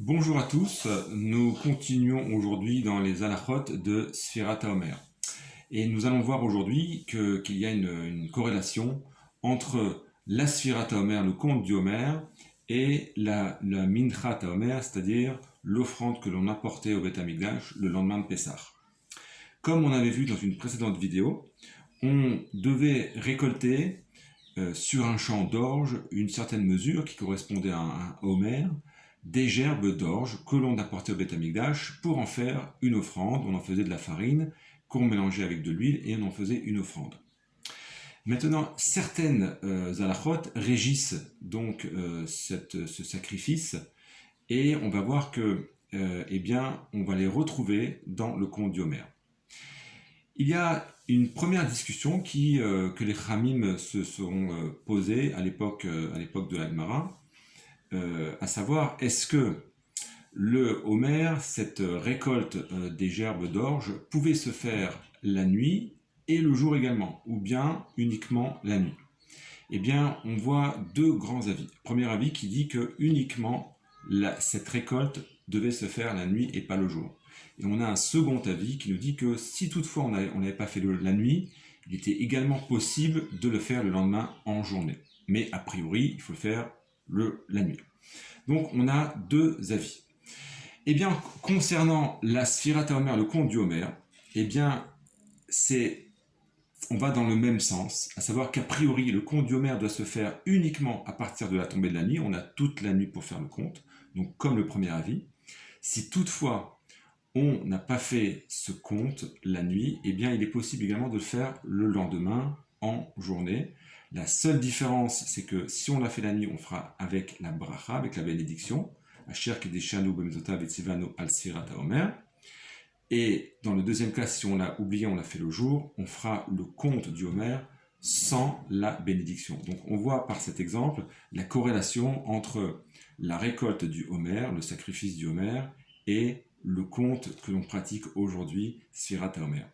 Bonjour à tous, nous continuons aujourd'hui dans les halachot de Sfirat HaOmer. Et nous allons voir aujourd'hui qu'il y a une corrélation entre la Sfirat HaOmer, le compte du Homer, et la Minchat HaOmer, c'est-à-dire l'offrande que l'on apportait au Beth Amikdash le lendemain de Pessah. Comme on avait vu dans une précédente vidéo, on devait récolter sur un champ d'orge une certaine mesure qui correspondait à un Homer, des gerbes d'orge que l'on apportait au Beth Amikdash pour en faire une offrande. On en faisait de la farine qu'on mélangeait avec de l'huile et on en faisait une offrande. Maintenant, certaines halachot régissent donc ce sacrifice et on va voir que on va les retrouver dans le conte du Homer. Il y a une première discussion que les Chamim se sont posées à l'époque de la Gemara, à savoir, est-ce que le Homer, cette récolte des gerbes d'orge, pouvait se faire la nuit et le jour également, ou bien uniquement la nuit? Eh bien, on voit deux grands avis. Premier avis qui dit que uniquement cette récolte devait se faire la nuit et pas le jour. Et on a un second avis qui nous dit que si toutefois on n'avait pas fait la nuit, il était également possible de le faire le lendemain en journée. Mais a priori, il faut le faire la nuit. Donc on a deux avis. Eh bien, concernant la Sfirat HaOmer, le compte du Homer, eh bien, on va dans le même sens, à savoir qu'a priori, le compte du Homer doit se faire uniquement à partir de la tombée de la nuit. On a toute la nuit pour faire le compte, donc comme le premier avis. Si toutefois, on n'a pas fait ce compte la nuit, eh bien, il est possible également de le faire le lendemain en journée. La seule différence, c'est que si on l'a fait la nuit, on fera avec la bracha, avec la bénédiction, Asher Kedeshanu B'Mitzvotav V'Tzivanu Al Sfirat HaOmer. Et dans le deuxième cas, si on l'a oublié, on l'a fait le jour, on fera le compte du Homer sans la bénédiction. Donc on voit par cet exemple la corrélation entre la récolte du Homer, le sacrifice du Homer, et le compte que l'on pratique aujourd'hui, Sfirat HaOmer.